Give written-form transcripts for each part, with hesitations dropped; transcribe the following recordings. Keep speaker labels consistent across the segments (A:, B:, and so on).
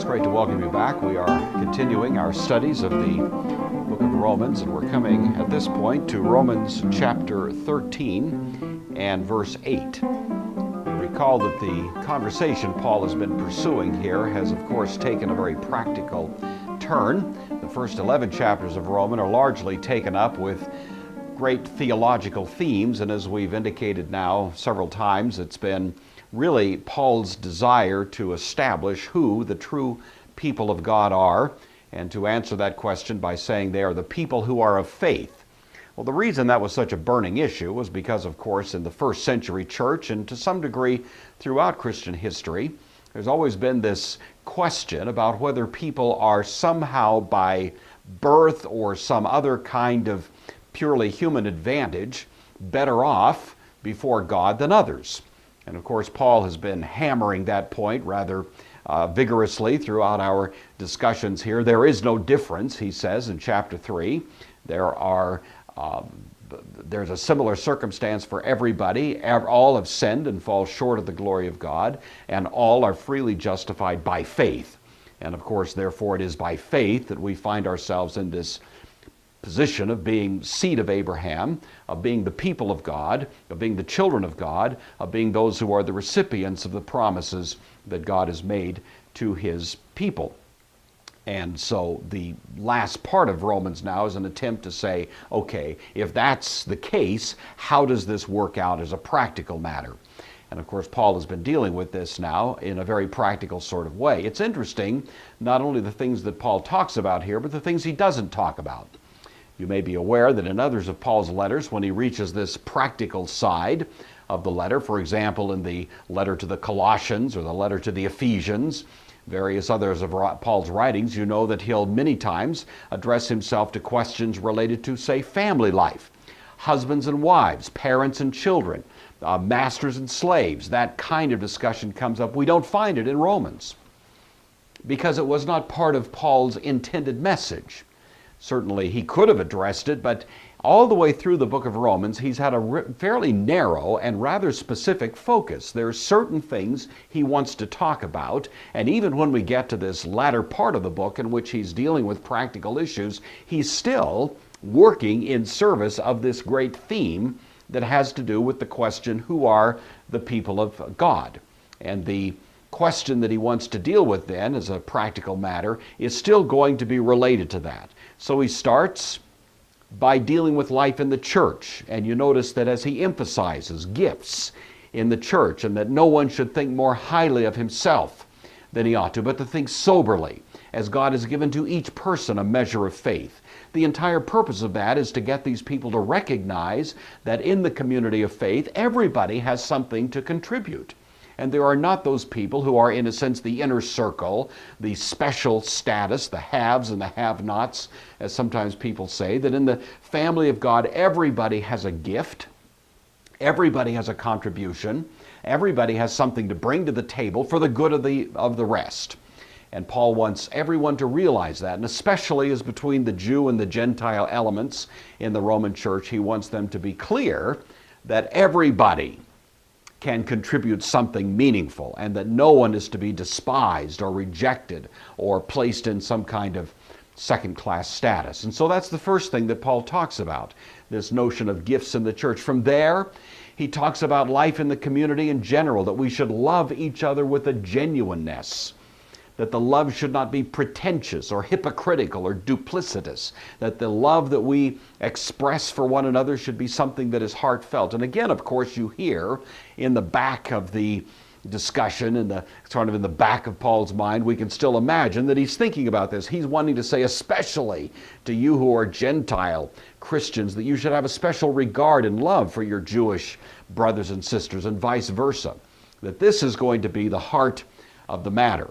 A: It's great to welcome you back. We are continuing our studies of the book of Romans, and we're coming at this point to Romans chapter 13 and verse 8. Recall that the conversation Paul has been pursuing here has, of course, taken a very practical turn. The first 11 chapters of Romans are largely taken up with great theological themes, and as we've indicated now several times, it's been really Paul's desire to establish who the true people of God are, and to answer that question by saying they are the people who are of faith. Well, the reason that was such a burning issue was because, of course, in the first century church, and to some degree throughout Christian history, there's always been this question about whether people are somehow by birth or some other kind of purely human advantage better off before God than others. And of course, Paul has been hammering that point rather vigorously throughout our discussions here. There is no difference, he says in chapter 3. There's a similar circumstance for everybody. All have sinned and fall short of the glory of God, and all are freely justified by faith. And of course, therefore, it is by faith that we find ourselves in this position of being seed of Abraham, of being the people of God, of being the children of God, of being those who are the recipients of the promises that God has made to his people. And so the last part of Romans now is an attempt to say, okay, if that's the case, how does this work out as a practical matter? And of course, Paul has been dealing with this now in a very practical sort of way. It's interesting, not only the things that Paul talks about here, but the things he doesn't talk about. You may be aware that in others of Paul's letters, when he reaches this practical side of the letter, for example, in the letter to the Colossians or the letter to the Ephesians, various others of Paul's writings, you know that he'll many times address himself to questions related to, say, family life, husbands and wives, parents and children, masters and slaves. That kind of discussion comes up. We don't find it in Romans because it was not part of Paul's intended message. Certainly he could have addressed it, but all the way through the book of Romans, he's had a fairly narrow and rather specific focus. There are certain things he wants to talk about, and even when we get to this latter part of the book in which he's dealing with practical issues, he's still working in service of this great theme that has to do with the question, who are the people of God? And the question that he wants to deal with then as a practical matter is still going to be related to that. So he starts by dealing with life in the church, and you notice that as he emphasizes gifts in the church, and that no one should think more highly of himself than he ought to, but to think soberly, as God has given to each person a measure of faith. The entire purpose of that is to get these people to recognize that in the community of faith, everybody has something to contribute. And there are not those people who are, in a sense, the inner circle, the special status, the haves and the have-nots, as sometimes people say, that in the family of God, everybody has a gift, everybody has a contribution, everybody has something to bring to the table for the good of the rest. And Paul wants everyone to realize that, and especially as between the Jew and the Gentile elements in the Roman church, he wants them to be clear that everybody can contribute something meaningful, and that no one is to be despised or rejected or placed in some kind of second-class status. And so that's the first thing that Paul talks about, this notion of gifts in the church. From there, he talks about life in the community in general, that we should love each other with a genuineness, that the love should not be pretentious or hypocritical or duplicitous, that the love that we express for one another should be something that is heartfelt. And again, of course, you hear in the back of the discussion, in the back of Paul's mind, we can still imagine that he's thinking about this. He's wanting to say, especially to you who are Gentile Christians, that you should have a special regard and love for your Jewish brothers and sisters, and vice versa, that this is going to be the heart of the matter.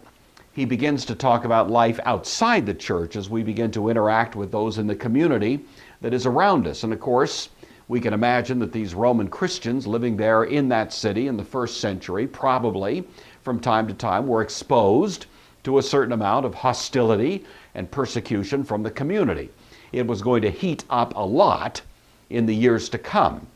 A: He begins to talk about life outside the church as we begin to interact with those in the community that is around us. And of course, we can imagine that these Roman Christians living there in that city in the first century probably from time to time were exposed to a certain amount of hostility and persecution from the community. It was going to heat up a lot in the years to come.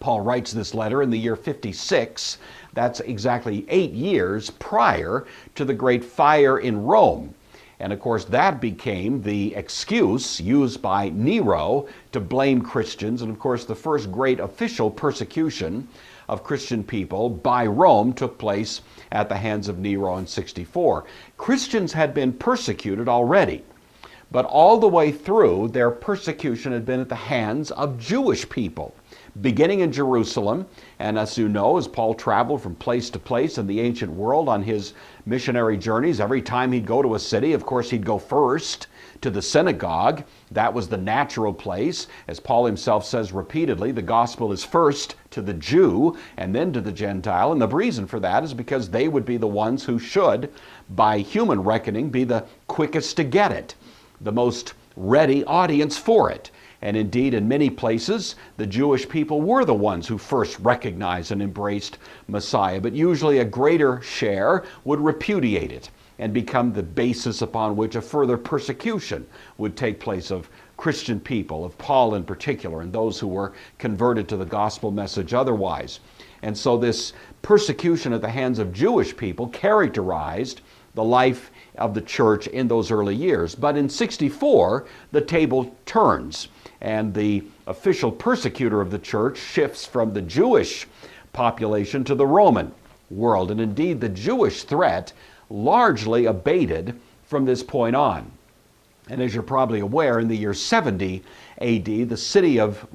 A: Paul writes this letter in the year 56. That's exactly 8 years prior to the great fire in Rome. And of course, that became the excuse used by Nero to blame Christians. And of course, the first great official persecution of Christian people by Rome took place at the hands of Nero in 64. Christians had been persecuted already, but all the way through, their persecution had been at the hands of Jewish people, beginning in Jerusalem. And as you know, as Paul traveled from place to place in the ancient world on his missionary journeys, every time he'd go to a city, of course, he'd go first to the synagogue. That was the natural place. As Paul himself says repeatedly, the gospel is first to the Jew and then to the Gentile. And the reason for that is because they would be the ones who should, by human reckoning, be the quickest to get it, the most ready audience for it. And indeed, in many places, the Jewish people were the ones who first recognized and embraced Messiah, but usually a greater share would repudiate it and become the basis upon which a further persecution would take place of Christian people, of Paul in particular, and those who were converted to the gospel message otherwise. And so this persecution at the hands of Jewish people characterized the life of the church in those early years. But in 64, the table turns, and the official persecutor of the church shifts from the Jewish population to the Roman world. And indeed, the Jewish threat largely abated from this point on. And as you're probably aware, in the year 70 AD, the city of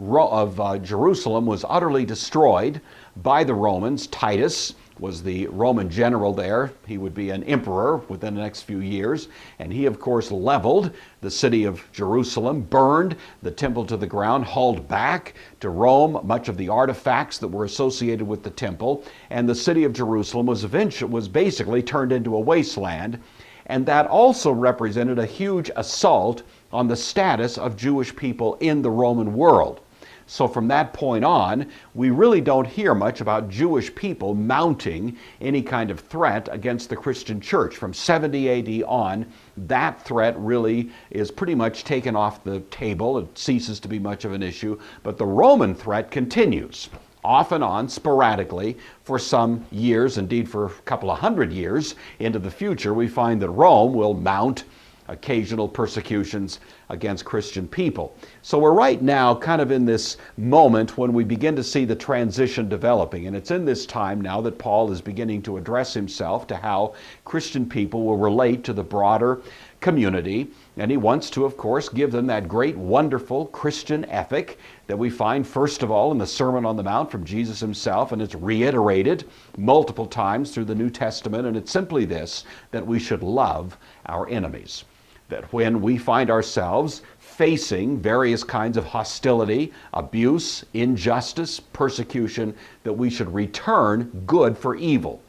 A: Jerusalem was utterly destroyed by the Romans. Titus was the Roman general there. He would be an emperor within the next few years. And he, of course, leveled the city of Jerusalem, burned the temple to the ground, hauled back to Rome much of the artifacts that were associated with the temple. And the city of Jerusalem was basically turned into a wasteland. And that also represented a huge assault on the status of Jewish people in the Roman world. So from that point on, we really don't hear much about Jewish people mounting any kind of threat against the Christian church. From 70 AD on, that threat really is pretty much taken off the table. It ceases to be much of an issue. But the Roman threat continues, off and on, sporadically, for some years, indeed for a couple of hundred years into the future. We find that Rome will mount occasional persecutions against Christian people. So we're right now kind of in this moment when we begin to see the transition developing. And it's in this time now that Paul is beginning to address himself to how Christian people will relate to the broader community. And he wants to, of course, give them that great, wonderful Christian ethic that we find, first of all, in the Sermon on the Mount from Jesus himself, and it's reiterated multiple times through the New Testament. And it's simply this, that we should love our enemies. That when we find ourselves facing various kinds of hostility, abuse, injustice, persecution, that we should return good for evil.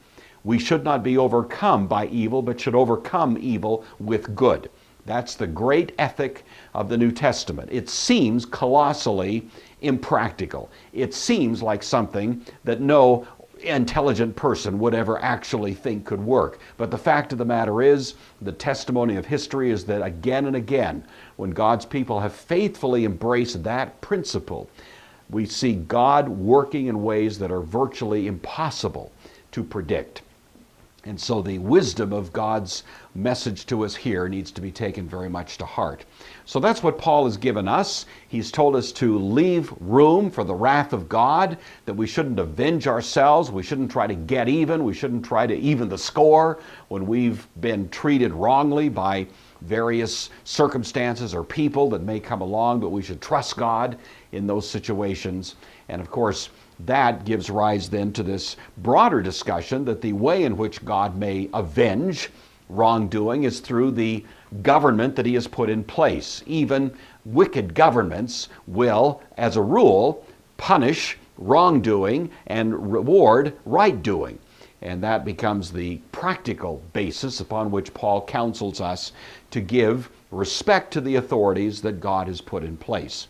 A: We should not be overcome by evil, but should overcome evil with good. That's the great ethic of the New Testament. It seems colossally impractical. It seems like something that no intelligent person would ever actually think could work. But the fact of the matter is, the testimony of history is that again and again, when God's people have faithfully embraced that principle, we see God working in ways that are virtually impossible to predict. And so the wisdom of God's message to us here needs to be taken very much to heart. So that's what Paul has given us. He's told us to leave room for the wrath of God, that we shouldn't avenge ourselves, we shouldn't try to get even, we shouldn't try to even the score when we've been treated wrongly by various circumstances or people that may come along, but we should trust God in those situations. And of course, that gives rise then to this broader discussion that the way in which God may avenge wrongdoing is through the government that he has put in place. Even wicked governments will, as a rule, punish wrongdoing and reward right doing. And that becomes the practical basis upon which Paul counsels us to give respect to the authorities that God has put in place.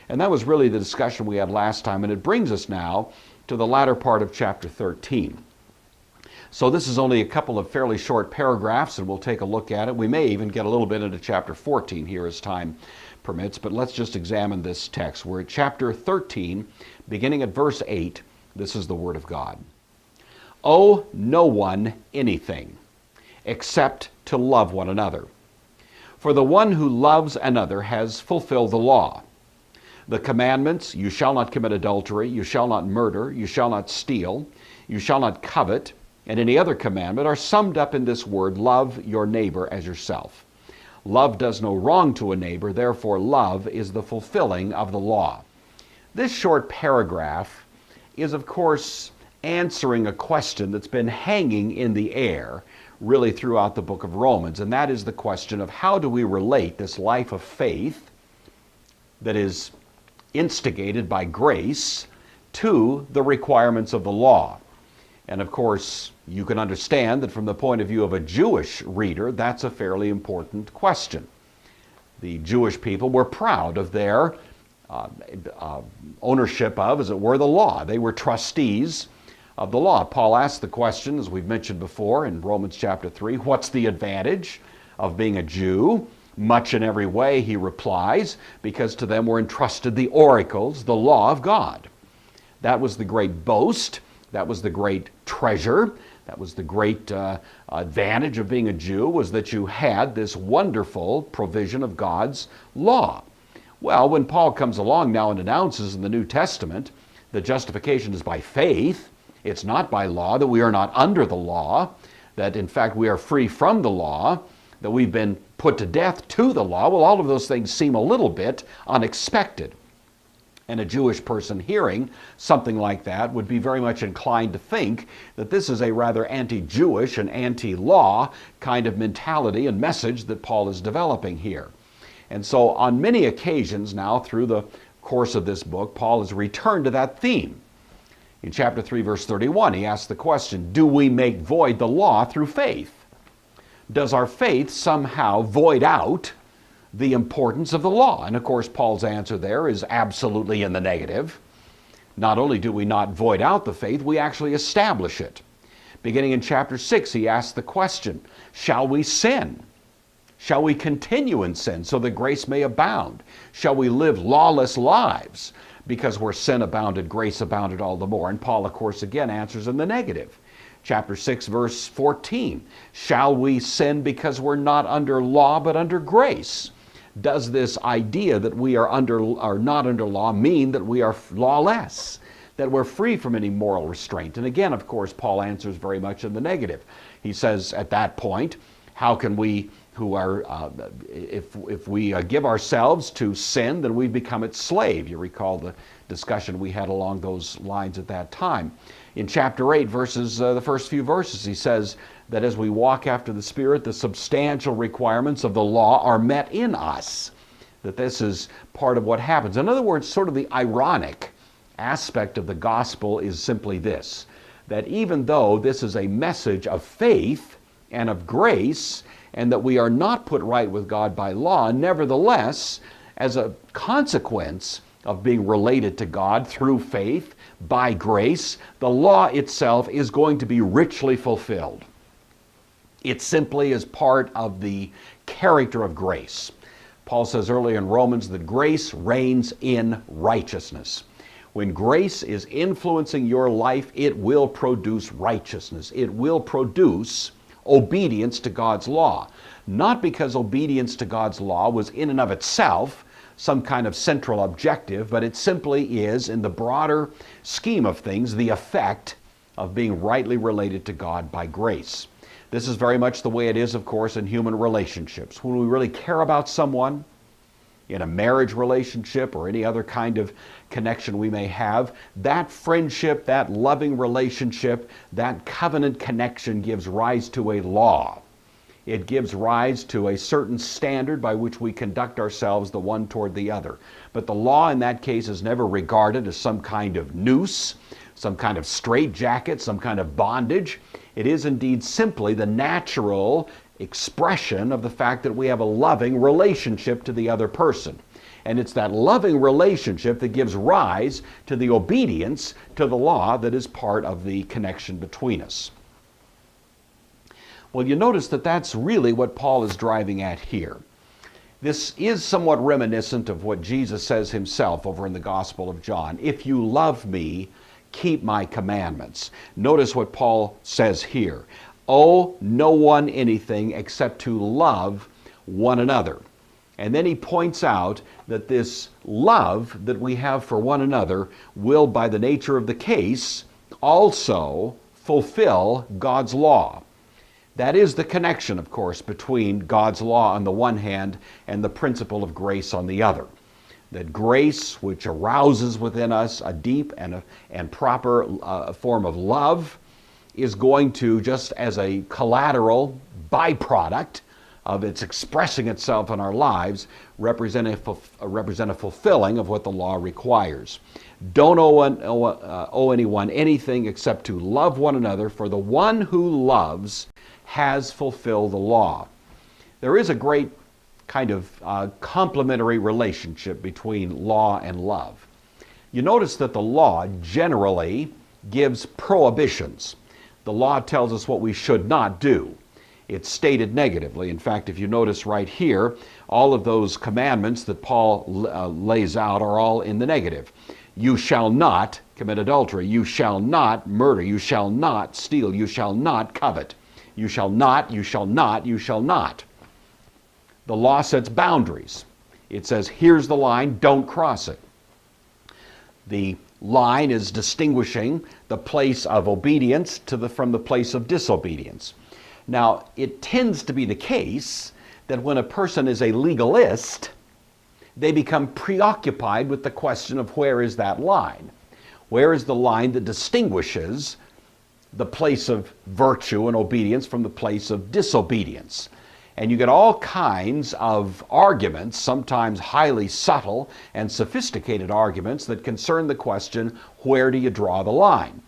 A: And that was really the discussion we had last time, and it brings us now to the latter part of chapter 13. So this is only a couple of fairly short paragraphs, and we'll take a look at it. We may even get a little bit into chapter 14 here as time permits, but let's just examine this text. We're at chapter 13, beginning at verse 8. This is the Word of God. Owe no one anything, except to love one another. For the one who loves another has fulfilled the law. The commandments, you shall not commit adultery, you shall not murder, you shall not steal, you shall not covet, and any other commandment are summed up in this word, love your neighbor as yourself. Love does no wrong to a neighbor, therefore love is the fulfilling of the law. This short paragraph is, of course, answering a question that's been hanging in the air really throughout the book of Romans, and that is the question of how do we relate this life of faith that is instigated by grace to the requirements of the law. And of course, you can understand that from the point of view of a Jewish reader, that's a fairly important question. The Jewish people were proud of their ownership of, as it were, the law. They were trustees of the law. Paul asked the question, as we've mentioned before in Romans chapter 3, what's the advantage of being a Jew? Much in every way, he replies, because to them were entrusted the oracles, the law of God. That was the great boast. That was the great treasure. That was the great advantage of being a Jew, was that you had this wonderful provision of God's law. Well, when Paul comes along now and announces in the New Testament that justification is by faith, it's not by law, that we are not under the law, that in fact we are free from the law, that we've been put to death to the law, well, all of those things seem a little bit unexpected. And a Jewish person hearing something like that would be very much inclined to think that this is a rather anti-Jewish and anti-law kind of mentality and message that Paul is developing here. And so on many occasions now through the course of this book, Paul has returned to that theme. In chapter 3, verse 31, he asks the question, do we make void the law through faith? Does our faith somehow void out the importance of the law? And of course, Paul's answer there is absolutely in the negative. Not only do we not void out the faith, we actually establish it. Beginning in chapter 6, he asks the question, shall we sin? Shall we continue in sin so that grace may abound? Shall we live lawless lives? Because where sin abounded, grace abounded all the more. And Paul, of course, again answers in the negative. Chapter 6, verse 14, shall we sin because we're not under law but under grace? Does this idea that we are not under law mean that we are lawless, that we're free from any moral restraint? And again, of course, Paul answers very much in the negative. He says at that point, how can we who are, if we give ourselves to sin, then we become its slave. You recall the discussion we had along those lines at that time. In chapter 8, the first few verses, he says that as we walk after the Spirit, the substantial requirements of the law are met in us. That this is part of what happens. In other words, sort of the ironic aspect of the gospel is simply this, that even though this is a message of faith and of grace, and that we are not put right with God by law, nevertheless, as a consequence of being related to God through faith, by grace, the law itself is going to be richly fulfilled. It simply is part of the character of grace. Paul says earlier in Romans that grace reigns in righteousness. When grace is influencing your life, it will produce righteousness. It will produce obedience to God's law. Not because obedience to God's law was in and of itself some kind of central objective, but it simply is, in the broader scheme of things, the effect of being rightly related to God by grace. This is very much the way it is, of course, in human relationships. When we really care about someone, in a marriage relationship or any other kind of connection we may have, that friendship, that loving relationship, that covenant connection gives rise to a law. It gives rise to a certain standard by which we conduct ourselves the one toward the other. But the law in that case is never regarded as some kind of noose, some kind of straitjacket, some kind of bondage. It is indeed simply the natural expression of the fact that we have a loving relationship to the other person. And it's that loving relationship that gives rise to the obedience to the law that is part of the connection between us. Well, you notice that that's really what Paul is driving at here. This is somewhat reminiscent of what Jesus says himself over in the Gospel of John. If you love me, keep my commandments. Notice what Paul says here. Owe no one anything except to love one another. And then he points out that this love that we have for one another will, by the nature of the case, also fulfill God's law. That is the connection, of course, between God's law on the one hand and the principle of grace on the other. That grace, which arouses within us a deep and proper form of love, is going to, just as a collateral byproduct of its expressing itself in our lives, represent a fulfilling of what the law requires. Don't owe anyone anything except to love one another, for the one who loves has fulfilled the law. There is a great kind of complementary relationship between law and love. You notice that the law generally gives prohibitions. The law tells us what we should not do. It's stated negatively. In fact, if you notice right here, all of those commandments that Paul lays out are all in the negative. You shall not commit adultery. You shall not murder. You shall not steal. You shall not covet. You shall not, you shall not, you shall not. The law sets boundaries. It says, here's the line, don't cross it. The line is distinguishing the place of obedience from the place of disobedience. Now, it tends to be the case that when a person is a legalist, they become preoccupied with the question of where is that line? Where is the line that distinguishes the place of virtue and obedience from the place of disobedience? And you get all kinds of arguments, sometimes highly subtle and sophisticated arguments that concern the question, where do you draw the line?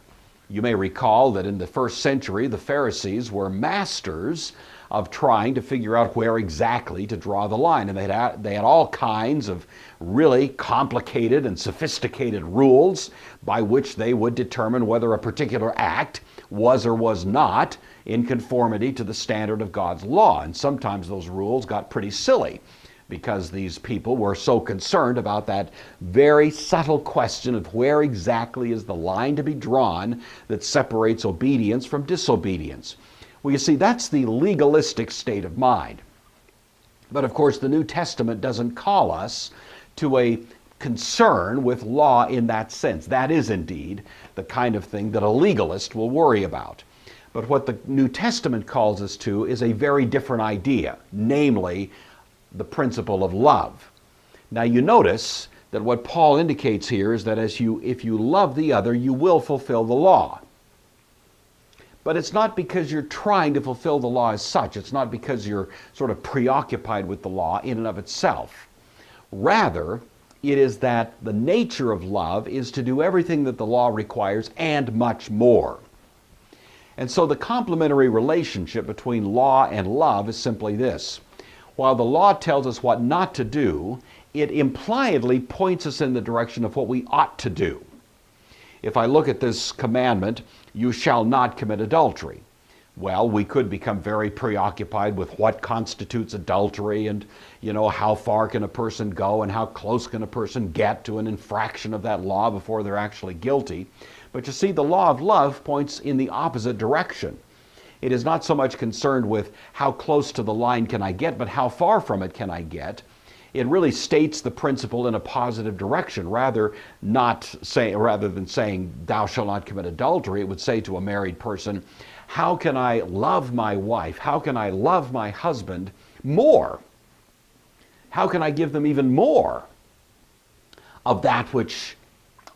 A: You may recall that in the first century, the Pharisees were masters of trying to figure out where exactly to draw the line. And they had all kinds of really complicated and sophisticated rules by which they would determine whether a particular act was or was not in conformity to the standard of God's law. And sometimes those rules got pretty silly because these people were so concerned about that very subtle question of where exactly is the line to be drawn that separates obedience from disobedience. Well, you see, that's the legalistic state of mind. But of course, the New Testament doesn't call us to a concern with law in that sense. That is indeed the kind of thing that a legalist will worry about. But what the New Testament calls us to is a very different idea, namely the principle of love. Now you notice that what Paul indicates here is that if you love the other, you will fulfill the law. But it's not because you're trying to fulfill the law as such. It's not because you're sort of preoccupied with the law in and of itself. Rather, it is that the nature of love is to do everything that the law requires and much more. And so the complementary relationship between law and love is simply this. While the law tells us what not to do, it impliedly points us in the direction of what we ought to do. If I look at this commandment, you shall not commit adultery. Well, we could become very preoccupied with what constitutes adultery and, how far can a person go and how close can a person get to an infraction of that law before they're actually guilty. But you see, the law of love points in the opposite direction. It is not so much concerned with how close to the line can I get, but how far from it can I get. It really states the principle in a positive direction. Rather than saying, thou shalt not commit adultery, it would say to a married person, how can I love my wife? How can I love my husband more? How can I give them even more of that which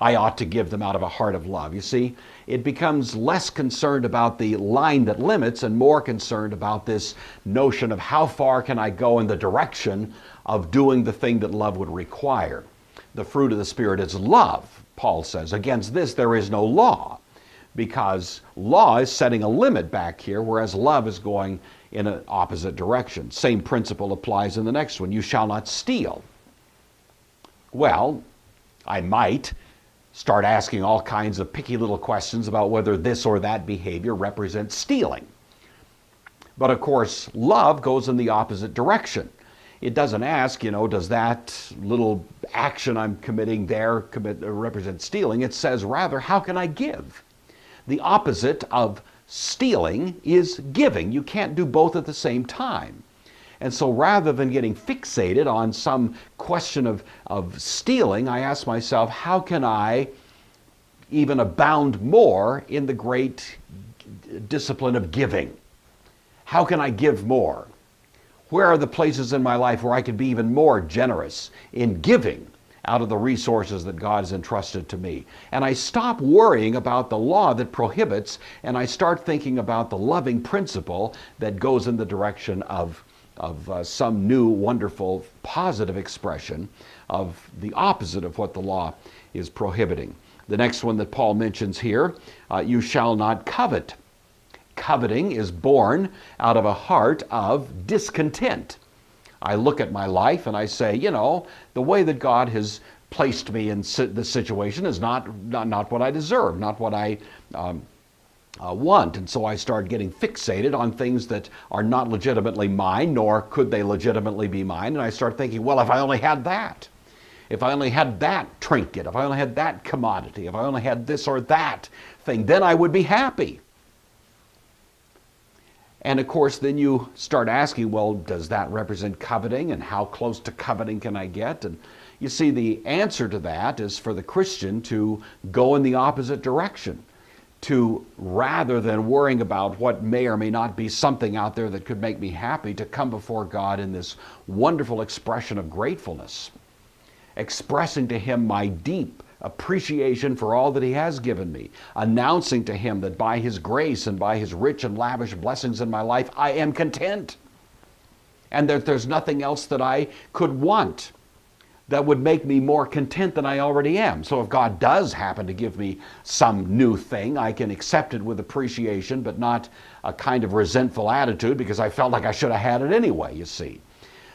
A: I ought to give them out of a heart of love? You see, it becomes less concerned about the line that limits and more concerned about this notion of how far can I go in the direction of doing the thing that love would require. The fruit of the Spirit is love, Paul says. Against this there is no law, because law is setting a limit back here, whereas love is going in an opposite direction. Same principle applies in the next one. You shall not steal. Well, I might start asking all kinds of picky little questions about whether this or that behavior represents stealing. But of course, love goes in the opposite direction. It doesn't ask, does that little action I'm committing there represent stealing? It says rather, how can I give? The opposite of stealing is giving. You can't do both at the same time. And so rather than getting fixated on some question of stealing, I ask myself, how can I even abound more in the great discipline of giving? How can I give more? Where are the places in my life where I could be even more generous in giving out of the resources that God has entrusted to me? And I stop worrying about the law that prohibits, and I start thinking about the loving principle that goes in the direction of some new, wonderful, positive expression of the opposite of what the law is prohibiting. The next one that Paul mentions here, you shall not covet. Coveting is born out of a heart of discontent. I look at my life and I say, the way that God has placed me in this situation is not what I deserve, not what I want. And so I start getting fixated on things that are not legitimately mine, nor could they legitimately be mine. And I start thinking, well, if I only had that, if I only had that trinket, if I only had that commodity, if I only had this or that thing, then I would be happy. And of course, then you start asking, well, does that represent coveting? And how close to coveting can I get? And you see, the answer to that is for the Christian to go in the opposite direction, to, rather than worrying about what may or may not be something out there that could make me happy, to come before God in this wonderful expression of gratefulness, expressing to Him my deep appreciation for all that He has given me, announcing to Him that by His grace and by His rich and lavish blessings in my life, I am content, and that there's nothing else that I could want that would make me more content than I already am. So if God does happen to give me some new thing, I can accept it with appreciation, but not a kind of resentful attitude because I felt like I should have had it anyway, you see.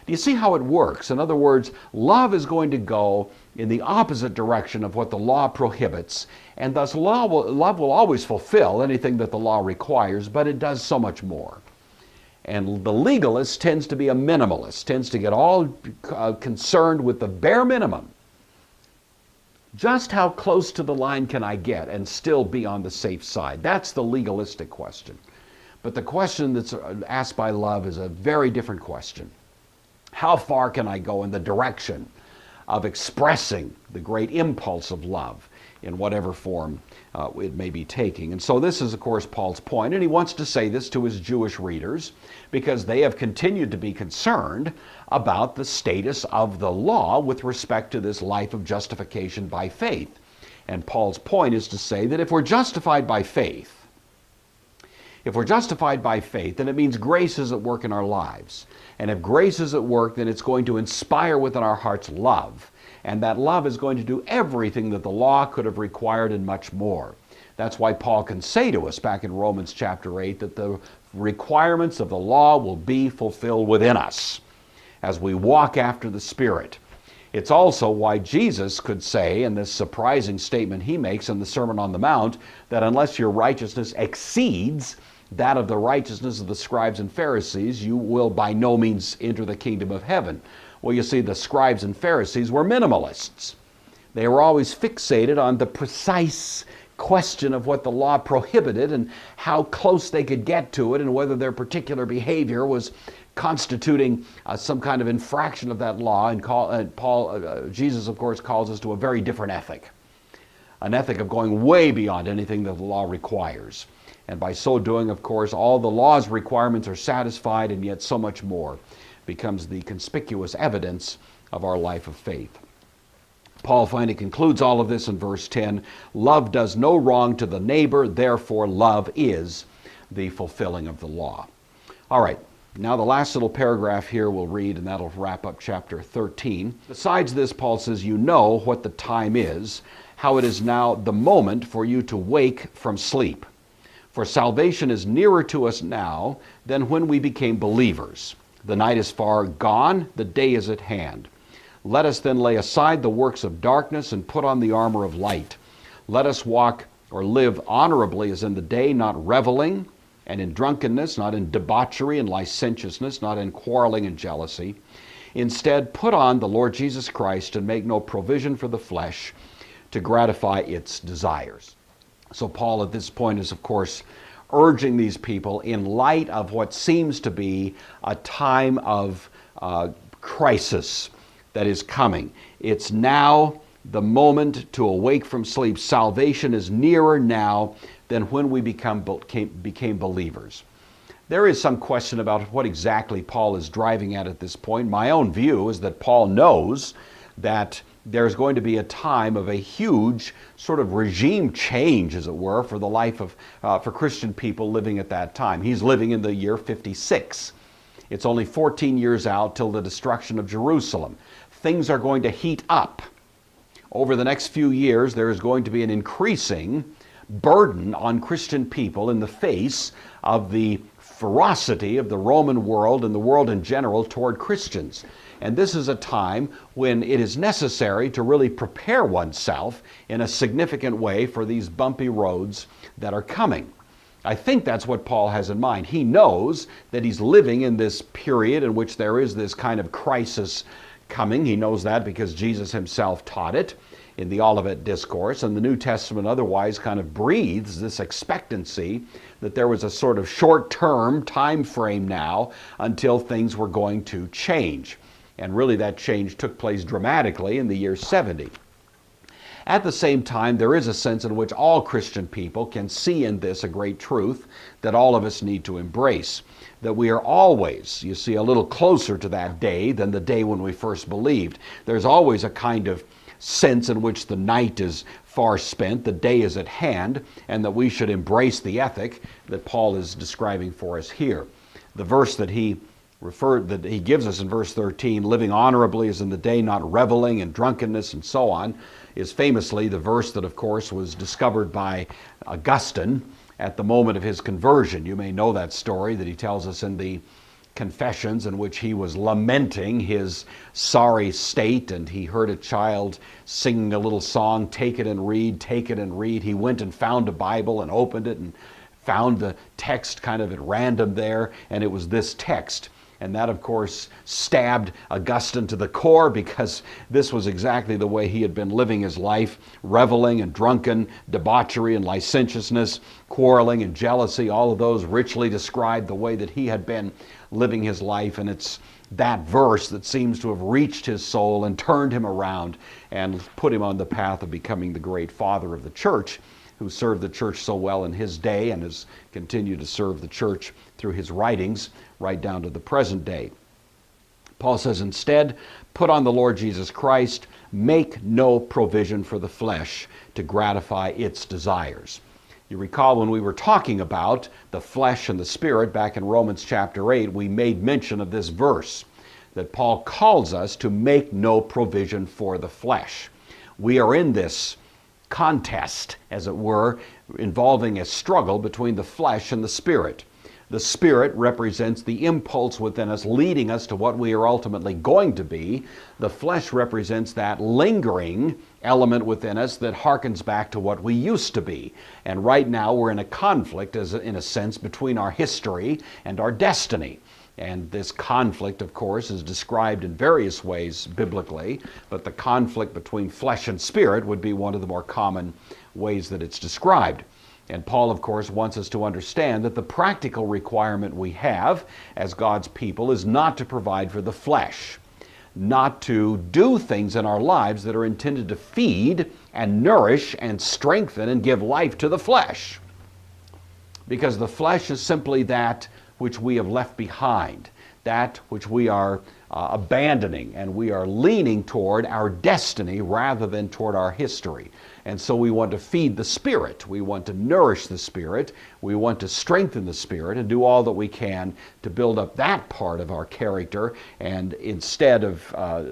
A: Do you see how it works? In other words, love is going to go in the opposite direction of what the law prohibits, and thus love will always fulfill anything that the law requires, but it does so much more. And the legalist tends to be a minimalist, tends to get all concerned with the bare minimum. Just how close to the line can I get and still be on the safe side? That's the legalistic question. But the question that's asked by love is a very different question. How far can I go in the direction of expressing the great impulse of love in whatever form it may be taking? And so this is, of course, Paul's point, and he wants to say this to his Jewish readers because they have continued to be concerned about the status of the law with respect to this life of justification by faith. And Paul's point is to say that if we're justified by faith, then it means grace is at work in our lives. And if grace is at work, then it's going to inspire within our hearts love. And that love is going to do everything that the law could have required and much more. That's why Paul can say to us back in Romans chapter 8 that the requirements of the law will be fulfilled within us as we walk after the Spirit. It's also why Jesus could say, in this surprising statement he makes in the Sermon on the Mount, that unless your righteousness exceeds that of the righteousness of the scribes and Pharisees, you will by no means enter the kingdom of heaven. Well, you see, the scribes and Pharisees were minimalists. They were always fixated on the precise question of what the law prohibited and how close they could get to it and whether their particular behavior was constituting some kind of infraction of that law. And Jesus, of course, calls us to a very different ethic, an ethic of going way beyond anything that the law requires. And by so doing, of course, all the law's requirements are satisfied, and yet so much more becomes the conspicuous evidence of our life of faith. Paul finally concludes all of this in verse 10. Love does no wrong to the neighbor, therefore love is the fulfilling of the law. All right, now the last little paragraph here we'll read, and that'll wrap up chapter 13. Besides this, Paul says, you know what the time is, how it is now the moment for you to wake from sleep. For salvation is nearer to us now than when we became believers. The night is far gone, the day is at hand. Let us then lay aside the works of darkness and put on the armor of light. Let us walk or live honorably as in the day, not reveling and in drunkenness, not in debauchery and licentiousness, not in quarreling and jealousy. Instead, put on the Lord Jesus Christ and make no provision for the flesh to gratify its desires. So Paul at this point is, of course, urging these people in light of what seems to be a time of crisis that is coming. It's now the moment to awake from sleep. Salvation is nearer now than when we became believers. There is some question about what exactly Paul is driving at this point. My own view is that Paul knows that there's going to be a time of a huge sort of regime change, as it were, for the life of for Christian people living at that time. He's living in the year 56. It's only 14 years out till the destruction of Jerusalem. Things are going to heat up. Over the next few years, there is going to be an increasing burden on Christian people in the face of the ferocity of the Roman world and the world in general toward Christians. And this is a time when it is necessary to really prepare oneself in a significant way for these bumpy roads that are coming. I think that's what Paul has in mind. He knows that he's living in this period in which there is this kind of crisis coming. He knows that because Jesus himself taught it in the Olivet Discourse, and the New Testament otherwise kind of breathes this expectancy that there was a sort of short-term time frame now until things were going to change. And really that change took place dramatically in the year 70. At the same time, there is a sense in which all Christian people can see in this a great truth that all of us need to embrace. That we are always, you see, a little closer to that day than the day when we first believed. There's always a kind of sense in which the night is far spent, the day is at hand, and that we should embrace the ethic that Paul is describing for us here. The verse that he gives us in verse 13, living honorably as in the day, not reveling in drunkenness and so on, is famously the verse that, of course, was discovered by Augustine at the moment of his conversion. You may know that story that he tells us in the Confessions, in which he was lamenting his sorry state, and he heard a child singing a little song, "Take it and read, take it and read." He went and found a Bible and opened it and found the text kind of at random there, and it was this text. And that, of course, stabbed Augustine to the core, because this was exactly the way he had been living his life, reveling and drunken, debauchery and licentiousness, quarreling and jealousy. All of those richly described the way that he had been living his life. And it's that verse that seems to have reached his soul and turned him around and put him on the path of becoming the great father of the church, who served the church so well in his day and has continued to serve the church through his writings right down to the present day. Paul says, instead, put on the Lord Jesus Christ, make no provision for the flesh to gratify its desires. You recall when we were talking about the flesh and the spirit back in Romans chapter 8, we made mention of this verse, that Paul calls us to make no provision for the flesh. We are in this contest, as it were, involving a struggle between the flesh and the spirit. The spirit represents the impulse within us, leading us to what we are ultimately going to be. The flesh represents that lingering element within us that harkens back to what we used to be. And right now we're in a conflict, in a sense, between our history and our destiny. And this conflict, of course, is described in various ways biblically, but the conflict between flesh and spirit would be one of the more common ways that it's described. And Paul, of course, wants us to understand that the practical requirement we have as God's people is not to provide for the flesh, not to do things in our lives that are intended to feed and nourish and strengthen and give life to the flesh. Because the flesh is simply that which we have left behind, that which we are abandoning, and we are leaning toward our destiny rather than toward our history. And so we want to feed the Spirit. We want to nourish the Spirit. We want to strengthen the Spirit and do all that we can to build up that part of our character, and instead of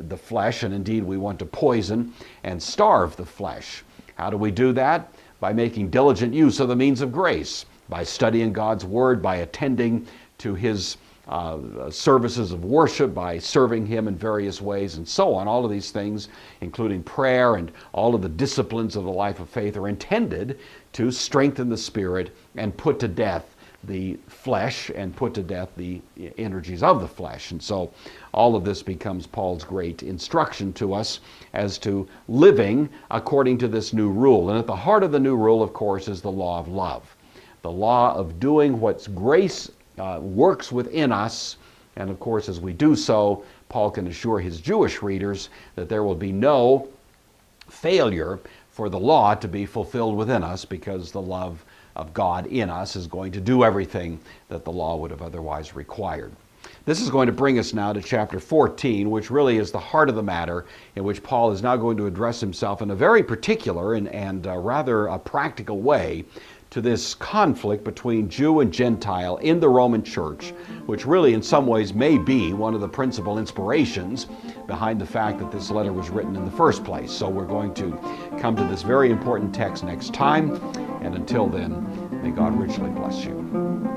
A: the flesh, and indeed we want to poison and starve the flesh. How do we do that? By making diligent use of the means of grace, by studying God's Word, by attending to His services of worship, by serving Him in various ways, and so on. All of these things, including prayer and all of the disciplines of the life of faith, are intended to strengthen the Spirit and put to death the flesh and put to death the energies of the flesh. And so all of this becomes Paul's great instruction to us as to living according to this new rule. And at the heart of the new rule, of course, is the law of love. The law of doing what grace works within us. And of course, as we do so, Paul can assure his Jewish readers that there will be no failure for the law to be fulfilled within us, because the love of God in us is going to do everything that the law would have otherwise required. This is going to bring us now to chapter 14, which really is the heart of the matter, in which Paul is now going to address himself in a very particular and rather a practical way to this conflict between Jew and Gentile in the Roman church, which really in some ways may be one of the principal inspirations behind the fact that this letter was written in the first place. So we're going to come to this very important text next time, and until then, may God richly bless you.